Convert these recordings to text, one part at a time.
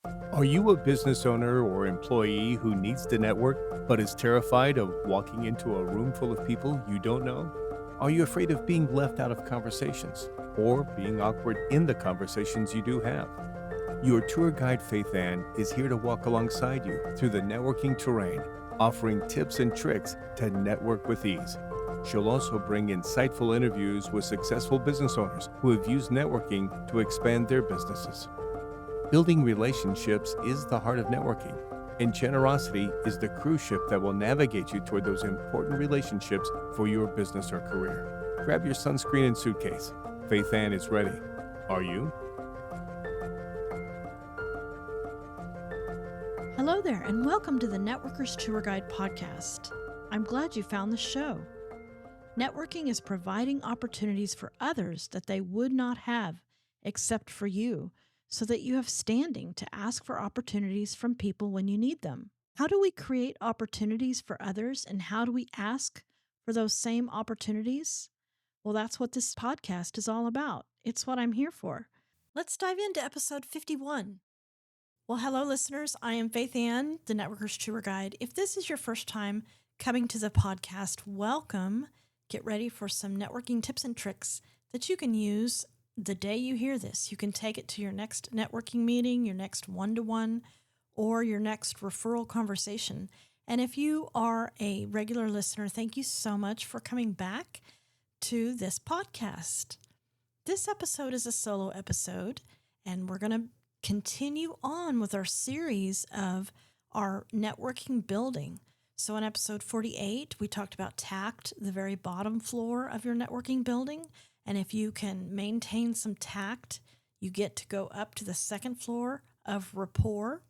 Are you a business owner or employee who needs to network but is terrified of walking into a room full of people you don't know? Are you afraid of being left out of conversations or being awkward in the conversations you do have? Your tour guide, Faithann, is here to walk alongside you through the networking terrain, offering tips and tricks to network with ease. She'll also bring insightful interviews with successful business owners who have used networking to expand their businesses. Building relationships is the heart of networking, and generosity is the cruise ship that will navigate you toward those important relationships for your business or career. Grab your sunscreen and suitcase. Faithann is ready. Are you? Hello there, and welcome to the Networkers Tour Guide podcast. I'm glad you found the show. Networking is providing opportunities for others that they would not have except for you, so that you have standing to ask for opportunities from people when you need them. How do we create opportunities for others, and how do we ask for those same opportunities? Well, that's what this podcast is all about. It's what I'm here for. Let's dive into episode 51. Well, hello, listeners. I am Faithann, the Networkers Tour Guide. If this is your first time coming to the podcast, welcome. Get ready for some networking tips and tricks that you can use the day you hear this. You can take it to your next networking meeting, your next one-to-one, or your next referral conversation. And if you are a regular listener, thank you so much for coming back to this podcast. This episode is a solo episode, and we're going to continue on with our series of our networking building. So in episode 48, we talked about tact, the very bottom floor of your networking building. And if you can maintain some tact, you get to go up to the second floor of rapport.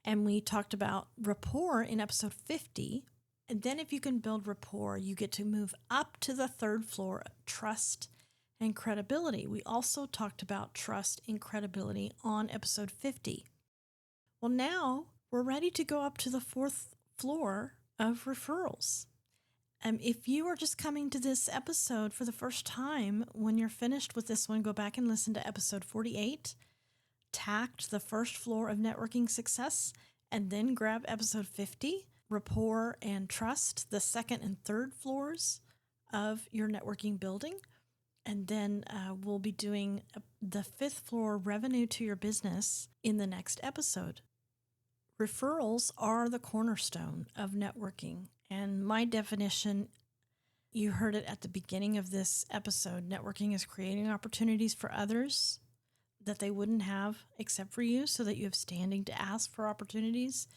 And we talked about rapport in episode 50. And then if you can build rapport, you get to move up to the third floor, trust and credibility. We also talked about trust and credibility on episode 50. Well, now we're ready to go up to the fourth floor of referrals. If you are just coming to this episode for the first time, when you're finished with this one, go back and listen to episode 48, tact, the first floor of networking success, and then grab episode 50, rapport and trust, the second and third floors of your networking building. And then we'll be doing the fifth floor, revenue to your business, in the next episode. Referrals are the cornerstone of networking. And my definition, you heard it at the beginning of this episode, networking is creating opportunities for others that they wouldn't have except for you, so that you have standing to ask for opportunities.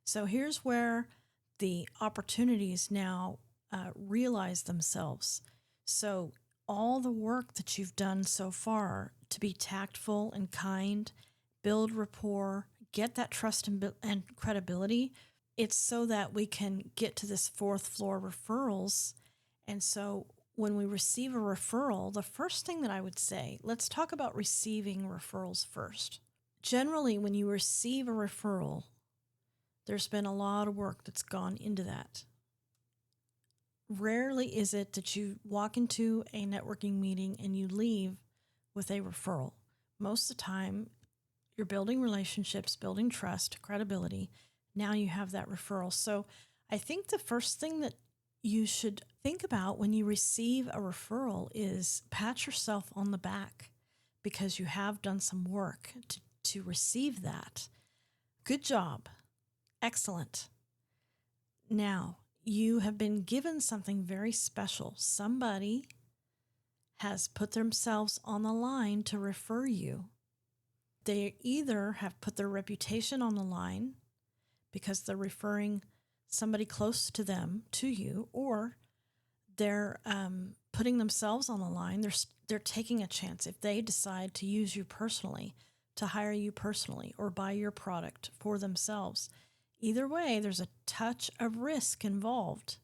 So here's where the opportunities now realize themselves. So all the work that you've done so far to be tactful and kind, build rapport, get that trust and credibility, it's so that we can get to this fourth floor referrals. And so when we receive a referral, the first thing that I would say, let's talk about receiving referrals first. Generally, when you receive a referral, there's been a lot of work that's gone into that. Rarely is it that you walk into a networking meeting and you leave with a referral. Most of the time, you're building relationships, building trust, credibility. Now you have that referral. So I think the first thing that you should think about when you receive a referral is pat yourself on the back, because you have done some work to receive that. Good job. Excellent. Now, you have been given something very special. Somebody has put themselves on the line to refer you. They either have put their reputation on the line because they're referring somebody close to them to you, or they're putting themselves on the line. They're taking a chance if they decide to use you personally, to hire you personally, or buy your product for themselves. Either way, there's a touch of risk involved.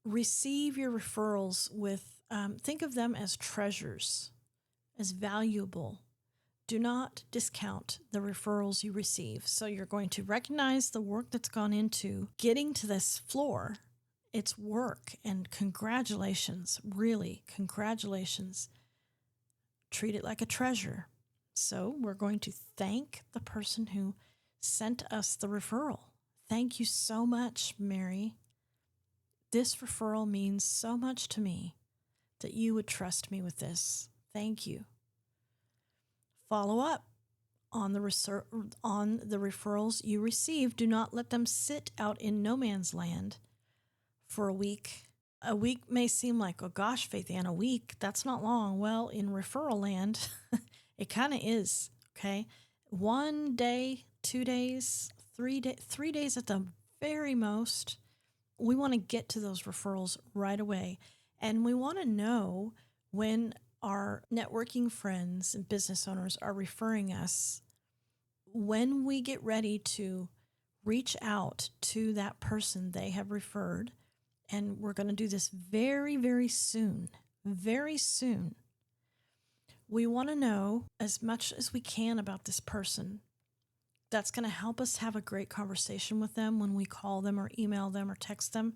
Receive your referrals with, think of them as treasures, as valuable. Do not discount the referrals you receive. So you're going to recognize the work that's gone into getting to this floor. It's work, and congratulations, really, congratulations. Treat it like a treasure. So we're going to thank the person who sent us the referral. Thank you so much, Mary. This referral means so much to me that you would trust me with this. Thank you. Follow up on the referrals you receive. Do not let them sit out in no man's land for a week. A week may seem like, oh gosh, Faithann, a week, that's not long. Well, in referral land, it kind of is, okay? 1 day, 2 days, 3 days at the very most. We want to get to those referrals right away. And we want to know when our networking friends and business owners are referring us, when we get ready to reach out to that person they have referred. And we're going to do this very, very soon. Very soon. We want to know as much as we can about this person. That's going to help us have a great conversation with them when we call them or email them or text them.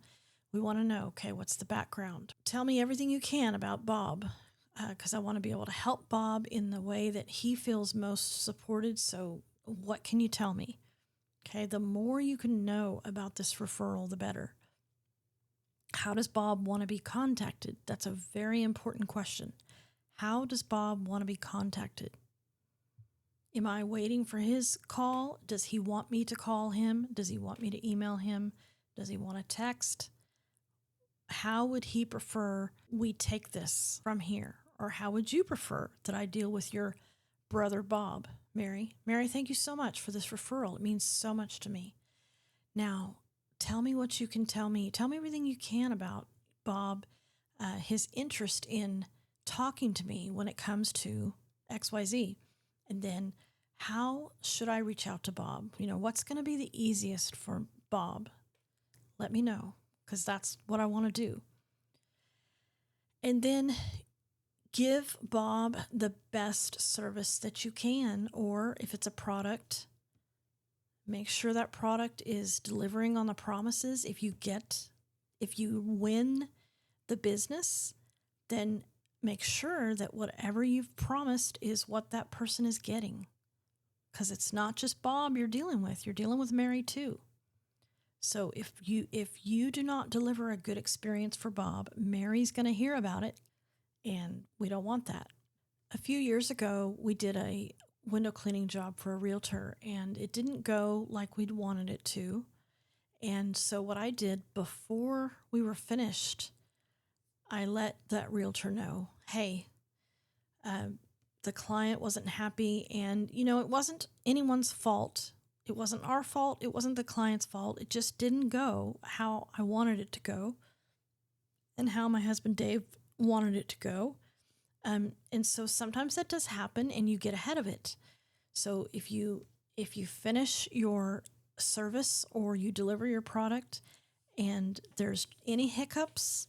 We want to know, okay, what's the background? Tell me everything you can about Bob, because I want to be able to help Bob in the way that he feels most supported. So what can you tell me? Okay, the more you can know about this referral, the better. How does Bob want to be contacted? That's a very important question. How does Bob want to be contacted? Am I waiting for his call? Does he want me to call him? Does he want me to email him? Does he want to text? How would he prefer we take this from here? Or how would you prefer that I deal with your brother Bob, Mary? Mary, thank you so much for this referral. It means so much to me. Now, tell me what you can tell me. Tell me everything you can about Bob, his interest in talking to me when it comes to XYZ. And then how should I reach out to Bob? What's going to be the easiest for Bob? Let me know, because that's what I want to do. And then give Bob the best service that you can, or if it's a product, make sure that product is delivering on the promises. If you win the business, then make sure that whatever you've promised is what that person is getting. Because it's not just Bob you're dealing with Mary too. So if you do not deliver a good experience for Bob, Mary's going to hear about it, and we don't want that. A few years ago, we did a window cleaning job for a realtor, and it didn't go like we'd wanted it to. And so what I did before we were finished, I let that realtor know, hey, the client wasn't happy, and it wasn't anyone's fault. It wasn't our fault. It wasn't the client's fault. It just didn't go how I wanted it to go and how my husband Dave wanted it to go. And so sometimes that does happen, and you get ahead of it. So if you finish your service or you deliver your product and there's any hiccups,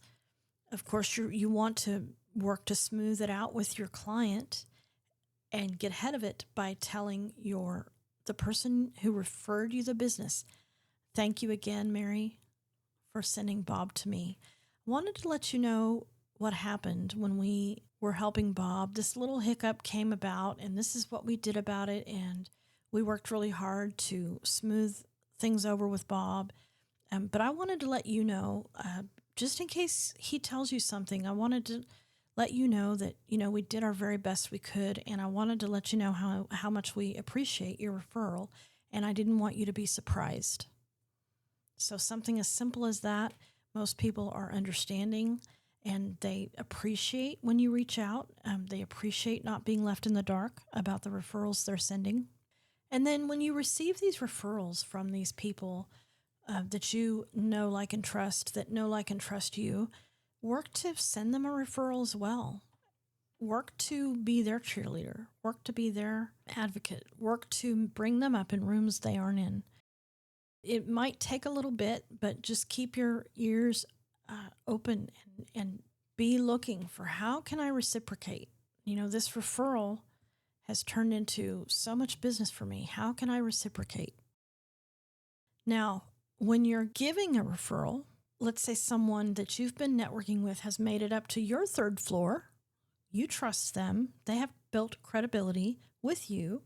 of course you want to work to smooth it out with your client and get ahead of it by telling the person who referred you the business, thank you again, Mary, for sending Bob to me. I wanted to let you know what happened when we were helping Bob. This little hiccup came about, and this is what we did about it, and we worked really hard to smooth things over with Bob. But I wanted to let you know, just in case he tells you something, I wanted to let you know that, we did our very best we could, and I wanted to let you know how much we appreciate your referral, and I didn't want you to be surprised. So something as simple as that, most people are understanding, and they appreciate when you reach out. They appreciate not being left in the dark about the referrals they're sending. And then when you receive these referrals from these people that you know, like, and trust, that know, like, and trust you, work to send them a referral as well. Work to be their cheerleader. Work to be their advocate. Work to bring them up in rooms they aren't in. It might take a little bit, but just keep your ears open and be looking for, how can I reciprocate? This referral has turned into so much business for me. How can I reciprocate? Now, when you're giving a referral, let's say someone that you've been networking with has made it up to your third floor. You trust them. They have built credibility with you,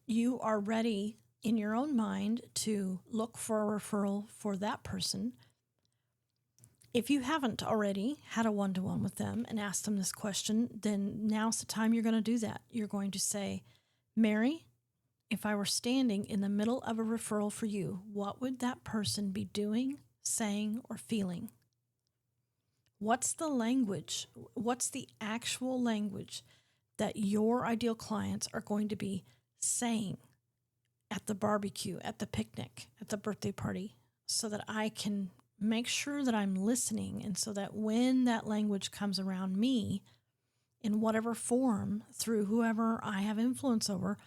you are ready in your own mind to look for a referral for that person. If you haven't already had a one-to-one with them and asked them this question, then now's the time you're going to do that. You're going to say, Mary, if I were standing in the middle of a referral for you, what would that person be doing, saying, or feeling? What's the language? What's the actual language that your ideal clients are going to be saying at the barbecue, at the picnic, at the birthday party, so that I can make sure that I'm listening, and so that when that language comes around me in whatever form through whoever I have influence over,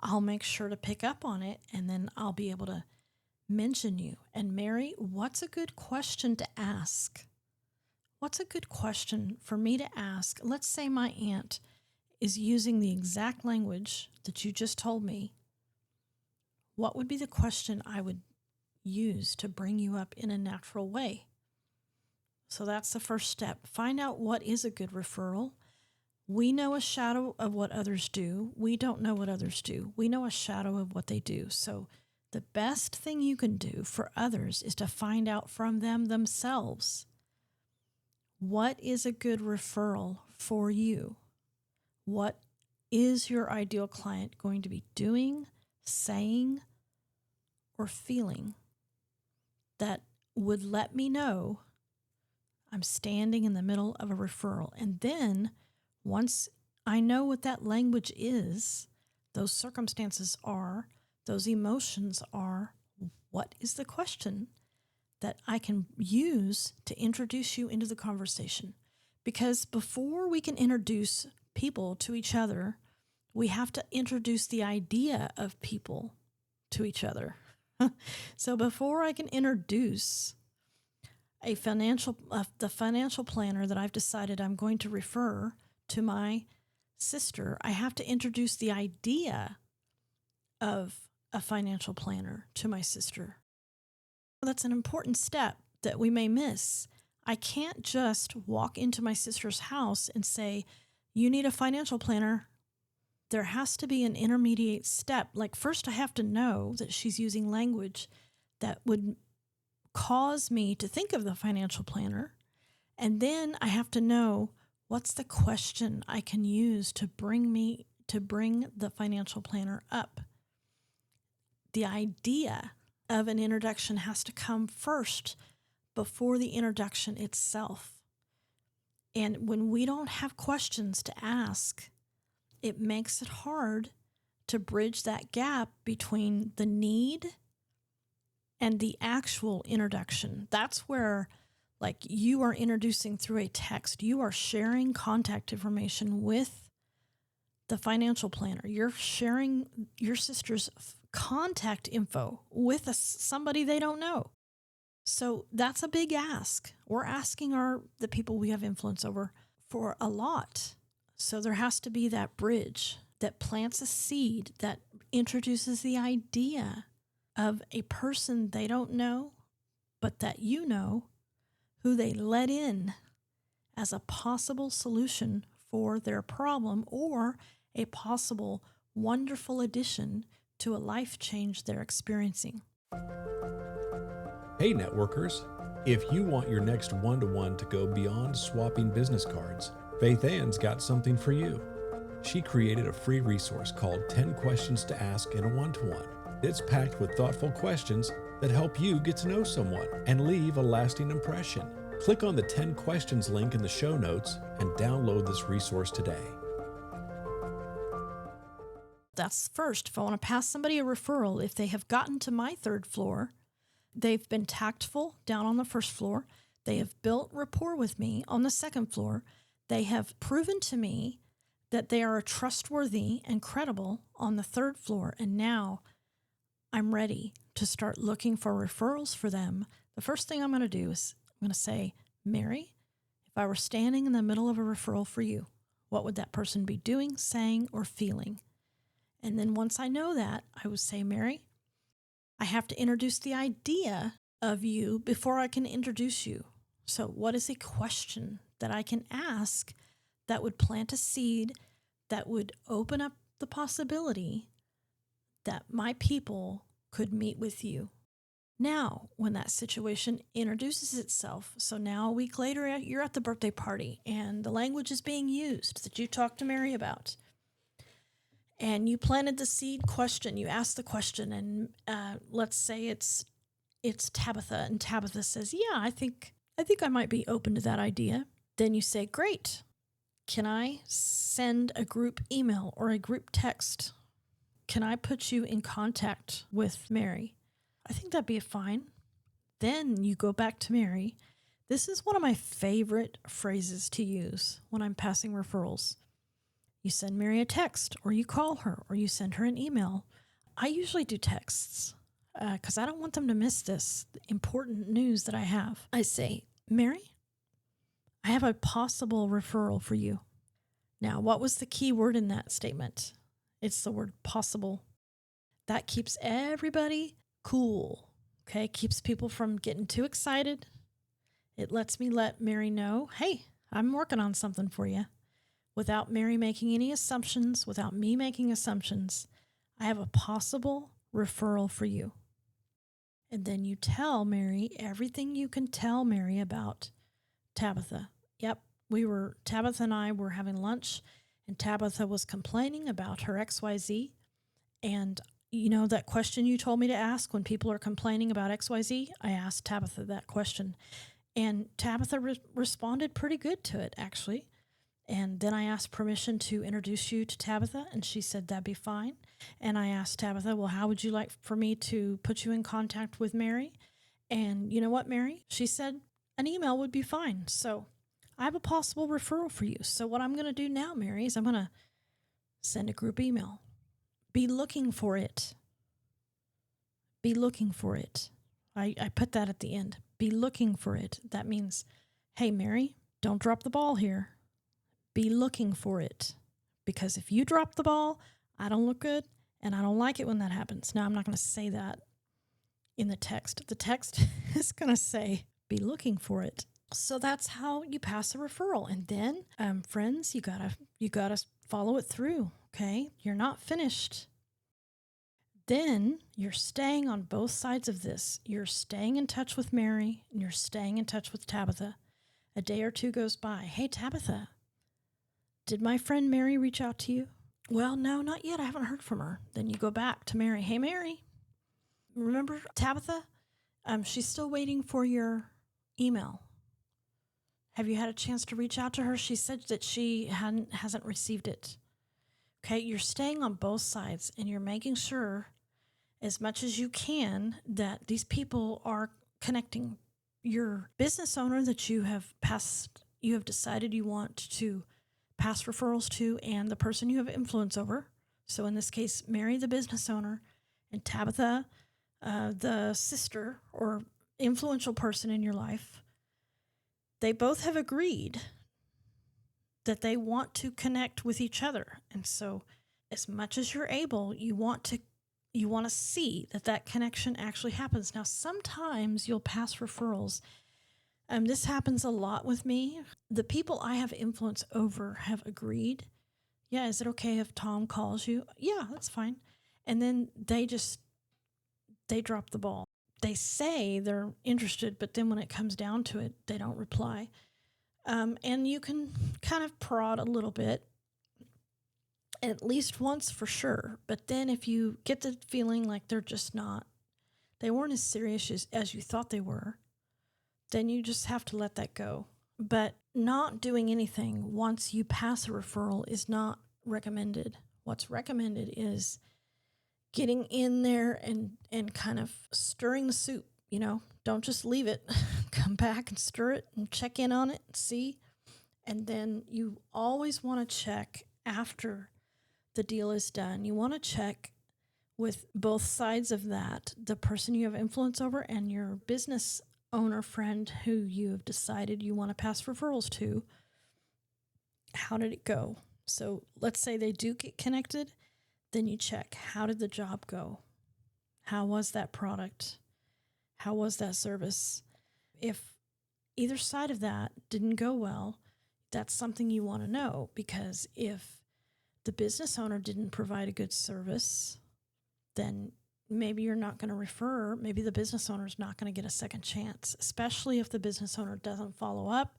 I'll make sure to pick up on it, and then I'll be able to mention you. And Mary, what's a good question to ask? What's a good question for me to ask? Let's say my aunt is using the exact language that you just told me. What would be the question I would use to bring you up in a natural way? So that's the first step. Find out what is a good referral. We know a shadow of what others do. We don't know what others do. We know a shadow of what they do. So the best thing you can do for others is to find out from them themselves. What is a good referral for you? What is your ideal client going to be doing, saying, or feeling that would let me know I'm standing in the middle of a referral? And then once I know what that language is, those circumstances are, those emotions are, what is the question that I can use to introduce you into the conversation? Because before we can introduce people to each other, we have to introduce the idea of people to each other. So before I can introduce the financial planner that I've decided I'm going to refer to my sister, I have to introduce the idea of a financial planner to my sister. That's an important step that we may miss. I can't just walk into my sister's house and say, you need a financial planner. There has to be an intermediate step. Like, first I have to know that she's using language that would cause me to think of the financial planner. And then I have to know what's the question I can use to bring the financial planner up. The idea of an introduction has to come first before the introduction itself. And when we don't have questions to ask, it makes it hard to bridge that gap between the need and the actual introduction. That's where, like, you are introducing through a text. You are sharing contact information with the financial planner. You're sharing your sister's contact info with somebody they don't know. So that's a big ask. We're asking the people we have influence over for a lot. So there has to be that bridge that plants a seed that introduces the idea of a person they don't know, but that you know, who they let in as a possible solution for their problem or a possible wonderful addition to a life change they're experiencing. Hey networkers, if you want your next one-to-one to go beyond swapping business cards, Faithann's got something for you. She created a free resource called 10 Questions to Ask in a One-to-One. It's packed with thoughtful questions that help you get to know someone and leave a lasting impression. Click on the 10 questions link in the show notes and download this resource today. That's first. If I want to pass somebody a referral, if they have gotten to my third floor, they've been tactful down on the first floor, they have built rapport with me on the second floor, they have proven to me that they are trustworthy and credible on the third floor, and now I'm ready to start looking for referrals for them. The first thing I'm going to do is I'm going to say, Mary, if I were standing in the middle of a referral for you, what would that person be doing, saying, or feeling? And then once I know that, I would say, Mary, I have to introduce the idea of you before I can introduce you. So what is a question that I can ask that would plant a seed, that would open up the possibility that my people could meet with you. Now, when that situation introduces itself, so now a week later, you're at the birthday party and the language is being used that you talked to Mary about. And you planted the seed question, you asked the question, and let's say it's Tabitha, and Tabitha says, yeah, I think I might be open to that idea. Then you say, great. Can I send a group email or a group text? Can I put you in contact with Mary? I think that'd be fine. Then you go back to Mary. This is one of my favorite phrases to use when I'm passing referrals. You send Mary a text, or you call her, or you send her an email. I usually do texts because I don't want them to miss this important news that I have. I say, Mary, I have a possible referral for you. Now, what was the key word in that statement? It's the word possible. That keeps everybody cool, okay? Keeps people from getting too excited. It lets me let Mary know, hey, I'm working on something for you. Without Mary making any assumptions, without me making assumptions, I have a possible referral for you. And then you tell Mary everything you can tell Mary about Tabitha. Yep, Tabitha and I were having lunch, and Tabitha was complaining about her XYZ. And you know that question you told me to ask when people are complaining about XYZ? I asked Tabitha that question. And Tabitha responded pretty good to it, actually. And then I asked permission to introduce you to Tabitha, and she said that'd be fine. And I asked Tabitha, well, how would you like for me to put you in contact with Mary? And you know what, Mary? She said an email would be fine. So I have a possible referral for you. So what I'm going to do now, Mary, is I'm going to send a group email. Be looking for it. Be looking for it. I put that at the end. Be looking for it. That means, hey, Mary, don't drop the ball here. Be looking for it. Because if you drop the ball, I don't look good, and I don't like it when that happens. Now, I'm not going to say that in the text. The text is going to say, be looking for it. So that's how you pass a referral. And then, friends, you gotta follow it through, okay? You're not finished. Then you're staying on both sides of this. You're staying in touch with Mary, and you're staying in touch with Tabitha. A day or two goes by. Hey, Tabitha, did my friend Mary reach out to you? Well, no, not yet. I haven't heard from her. Then you go back to Mary. Hey, Mary, remember Tabitha? She's still waiting for your email. Have you had a chance to reach out to her? She said that she hasn't received it. Okay, you're staying on both sides, and you're making sure as much as you can that these people are connecting. Your business owner that you have decided you want to pass referrals to, and the person you have influence over. So in this case, Mary, the business owner, and Tabitha, the sister or influential person in your life, they both have agreed that they want to connect with each other. And so as much as you're able, you want to see that connection actually happens. Now, sometimes you'll pass referrals. This happens a lot with me. The people I have influence over have agreed. Yeah, is it okay if Tom calls you? Yeah, that's fine. And then they drop the ball. They say they're interested, but then when it comes down to it, they don't reply. And you can kind of prod a little bit, at least once for sure. But then if you get the feeling like they weren't as serious as you thought they were, then you just have to let that go. But not doing anything once you pass a referral is not recommended. What's recommended is getting in there and kind of stirring the soup, Don't just leave it. Come back and stir it and check in on it and see. And then you always want to check after the deal is done. You want to check with both sides of that, the person you have influence over and your business owner friend who you have decided you want to pass referrals to. How did it go? So let's say they do get connected. Then you check, how did the job go? How was that product? How was that service? If either side of that didn't go well, that's something you want to know, because if the business owner didn't provide a good service, then maybe you're not going to refer. Maybe the business owner is not going to get a second chance, especially if the business owner doesn't follow up.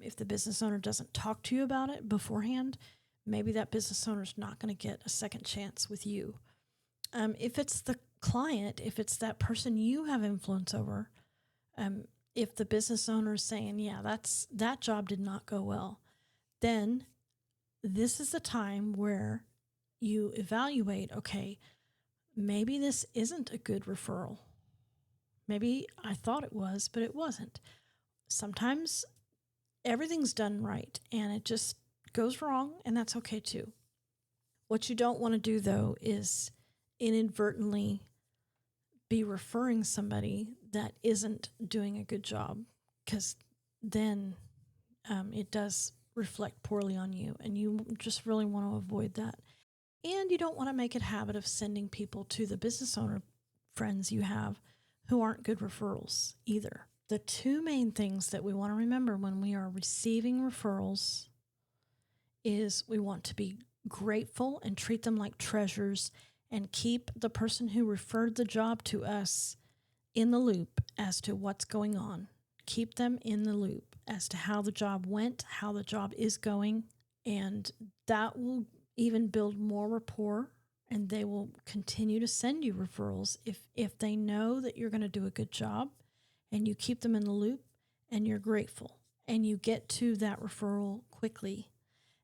If the business owner doesn't talk to you about it beforehand, maybe that business owner is not going to get a second chance with you. If it's the client, if it's that person you have influence over, if the business owner is saying, yeah, that job did not go well, then this is the time where you evaluate, okay, maybe this isn't a good referral. Maybe I thought it was, but it wasn't. Sometimes everything's done right and it just goes wrong, and that's okay too. What you don't want to do, though, is inadvertently be referring somebody that isn't doing a good job, because then it does reflect poorly on you, and you just really want to avoid that. And you don't want to make it a habit of sending people to the business owner friends you have who aren't good referrals either. The two main things that we want to remember when we are receiving referrals is we want to be grateful and treat them like treasures, and keep the person who referred the job to us in the loop as to what's going on. Keep them in the loop as to how the job went, how the job is going, and that will even build more rapport, and they will continue to send you referrals if they know that you're going to do a good job, and you keep them in the loop and you're grateful and you get to that referral quickly.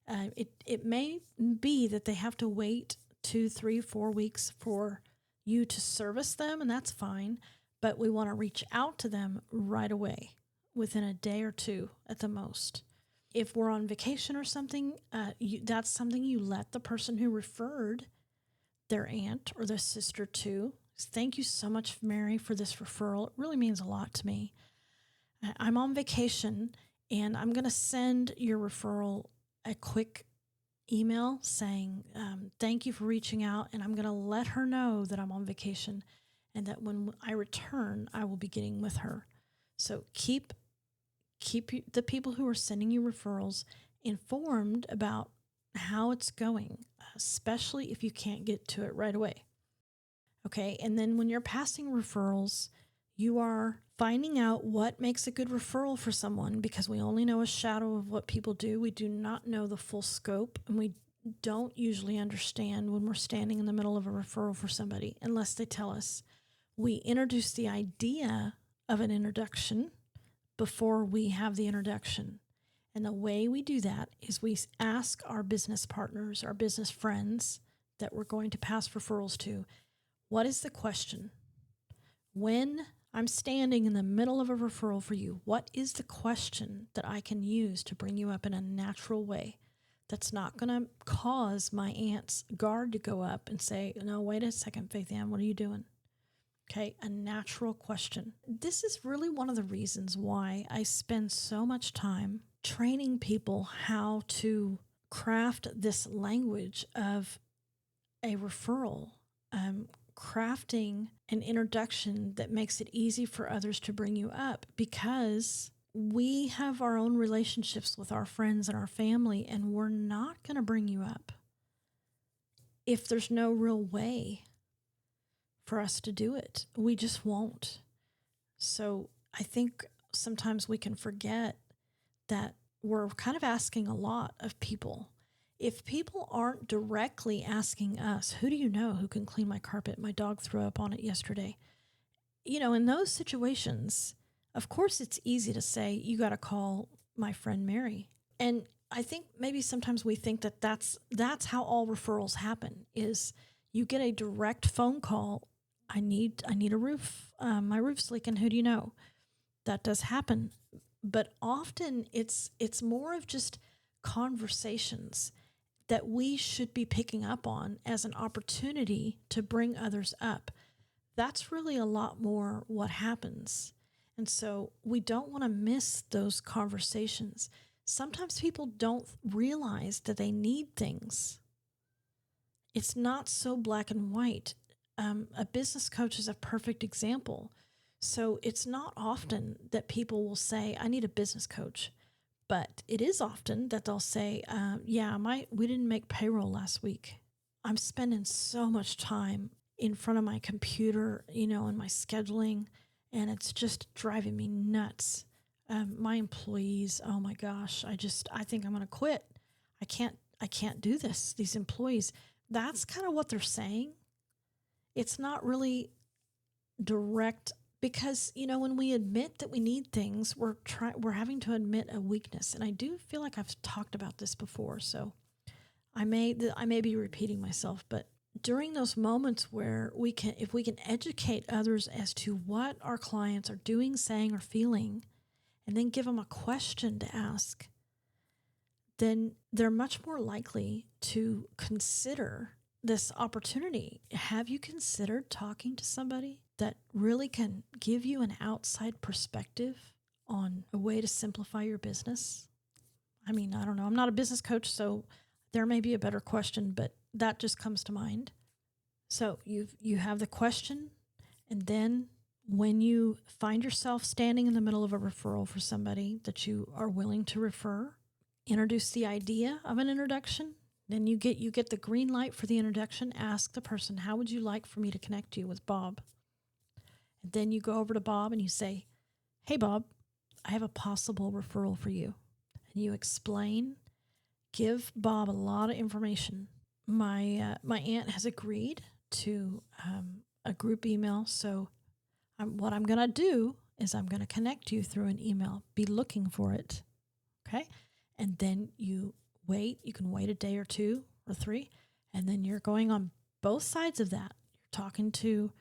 It may be that they have to wait 2, 3, 4 weeks for you to service them, and that's fine, but we want to reach out to them right away, within a day or two at the most. If we're on vacation or something, that's something you let the person who referred their aunt or their sister to. Thank you so much, Mary, for this referral. It really means a lot to me. I'm on vacation, and I'm going to send your referral a quick email saying, thank you for reaching out, and I'm going to let her know that I'm on vacation and that when I return, I will be getting with her. So keep the people who are sending you referrals informed about how it's going, especially if you can't get to it right away. Okay, and then when you're passing referrals, you are finding out what makes a good referral for someone, because we only know a shadow of what people do. We do not know the full scope, and we don't usually understand when we're standing in the middle of a referral for somebody unless they tell us. We introduce the idea of an introduction before we have the introduction. And the way we do that is we ask our business partners, our business friends that we're going to pass referrals to, what is the question? When I'm standing in the middle of a referral for you, what is the question that I can use to bring you up in a natural way that's not going to cause my aunt's guard to go up and say, no, wait a second, Faithann, what are you doing? Okay, a natural question. This is really one of the reasons why I spend so much time training people how to craft this language of a referral, crafting an introduction that makes it easy for others to bring you up, because we have our own relationships with our friends and our family, and we're not going to bring you up if there's no real way for us to do it. We just won't. So I think sometimes we can forget that we're kind of asking a lot of people. If people aren't directly asking us, who do you know who can clean my carpet? My dog threw up on it yesterday. You know, in those situations, of course, it's easy to say, you got to call my friend Mary. And I think maybe sometimes we think that that's how all referrals happen, is you get a direct phone call. I need a roof. My roof's leaking. Who do you know? That does happen. But often it's more of just conversations that we should be picking up on as an opportunity to bring others up. That's really a lot more what happens. And so we don't want to miss those conversations. Sometimes people don't realize that they need things. It's not so black and white. A business coach is a perfect example. So it's not often that people will say, I need a business coach. But it is often that they'll say, we didn't make payroll last week. I'm spending so much time in front of my computer, and my scheduling, and it's just driving me nuts. My employees, oh my gosh, I think I'm going to quit. I can't do this. These employees, that's kind of what they're saying. It's not really direct, because when we admit that we need things, we're having to admit a weakness. And I do feel like I've talked about this before, so I may be repeating myself, but during those moments where if we can educate others as to what our clients are doing, saying, or feeling, and then give them a question to ask, then they're much more likely to consider this opportunity. Have you considered talking to somebody that really can give you an outside perspective on a way to simplify your business? I mean, I don't know. I'm not a business coach, so there may be a better question, but that just comes to mind. So you have the question, and then when you find yourself standing in the middle of a referral for somebody that you are willing to refer, introduce the idea of an introduction. Then you get the green light for the introduction. Ask the person, how would you like for me to connect you with Bob? And then you go over to Bob and you say, hey, Bob, I have a possible referral for you. And you explain, give Bob a lot of information. My aunt has agreed to a group email. So what I'm going to do is I'm going to connect you through an email. Be looking for it. Okay. And then you wait. You can wait a day or 2 or 3. And then you're going on both sides of that. You're talking to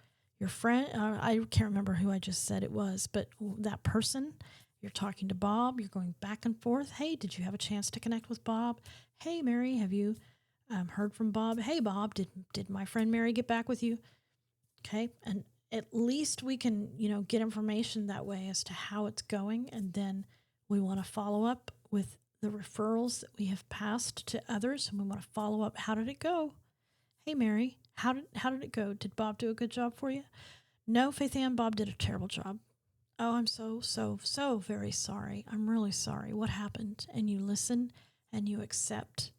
your friend. I can't remember who I just said it was, but that person, you're talking to Bob. You're going back and forth. Hey, did you have a chance to connect with Bob? Hey, Mary, have you heard from Bob? Hey, Bob, did my friend Mary get back with you? Okay. And at least we can, get information that way as to how it's going. And then we want to follow up with the referrals that we have passed to others. And we want to follow up. How did it go? Hey, Mary, how did it go? Did Bob do a good job for you? No, Faithann, Bob did a terrible job. Oh, I'm so very sorry. I'm really sorry. What happened? And you listen and you accept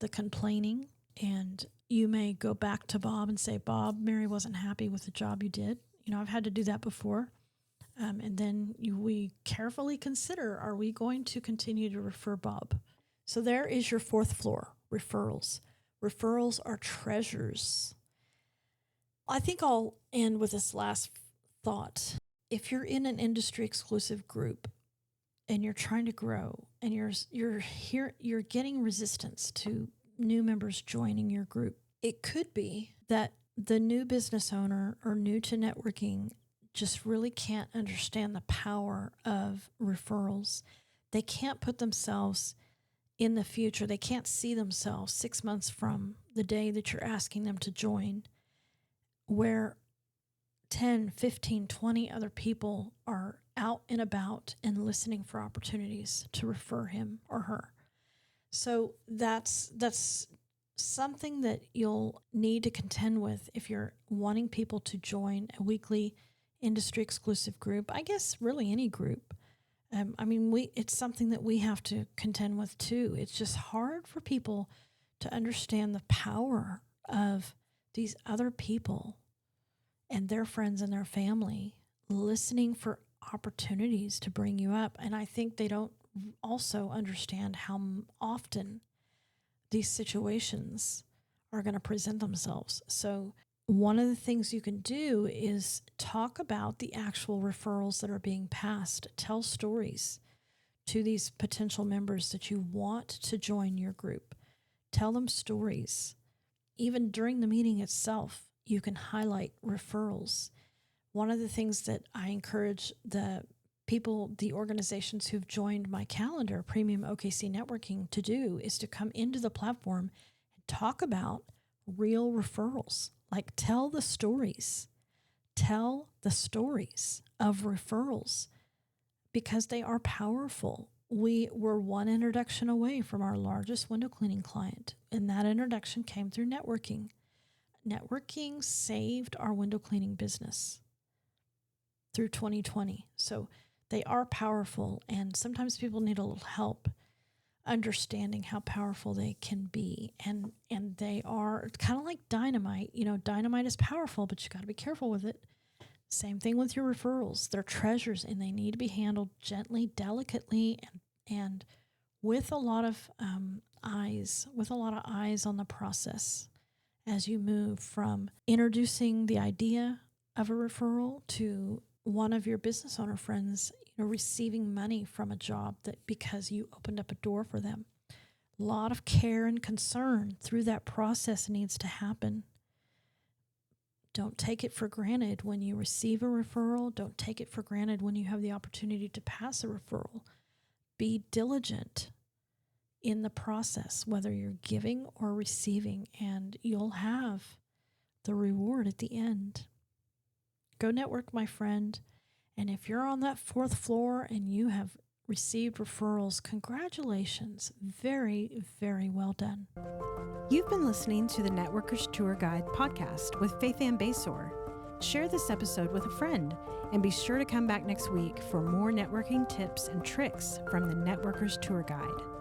the complaining, and you may go back to Bob and say, Bob, Mary wasn't happy with the job you did. I've had to do that before. And then we carefully consider, are we going to continue to refer Bob? So there is your 4th floor, referrals. Referrals are treasures. I think I'll end with this last thought. If you're in an industry exclusive group and you're trying to grow and you're getting resistance to new members joining your group, it could be that the new business owner or new to networking just really can't understand the power of referrals. They can't put themselves in the future. They can't see themselves 6 months from the day that you're asking them to join, where 10, 15, 20 other people are out and about and listening for opportunities to refer him or her. So that's something that you'll need to contend with if you're wanting people to join a weekly industry exclusive group. I guess really any group. It's something that we have to contend with too. It's just hard for people to understand the power of these other people and their friends and their family listening for opportunities to bring you up. And I think they don't also understand how often these situations are going to present themselves. So one of the things you can do is talk about the actual referrals that are being passed. Tell stories to these potential members that you want to join your group. Tell them stories. Even during the meeting itself, you can highlight referrals. One of the things that I encourage the organizations who've joined my calendar, Premium OKC Networking, to do is to come into the platform and talk about real referrals. Like tell the stories of referrals, because they are powerful. We were one introduction away from our largest window cleaning client, and that introduction came through networking. Networking saved our window cleaning business through 2020. So They are powerful, and sometimes people need a little help understanding how powerful they can be. And they are kind of like dynamite. You know, dynamite is powerful, but you got to be careful with it. Same thing with your referrals. They're treasures, and they need to be handled gently, delicately, and with a lot of eyes on the process as you move from introducing the idea of a referral to one of your business owner friends, receiving money from a job that because you opened up a door for them. A lot of care and concern through that process needs to happen. Don't take it for granted when you receive a referral. Don't take it for granted when you have the opportunity to pass a referral. Be diligent in the process, whether you're giving or receiving, and you'll have the reward at the end. Go network, my friend. And if you're on that 4th floor and you have received referrals, congratulations. Very, very well done. You've been listening to the Networkers Tour Guide podcast with Faithann. Share this episode with a friend and be sure to come back next week for more networking tips and tricks from the Networkers Tour Guide.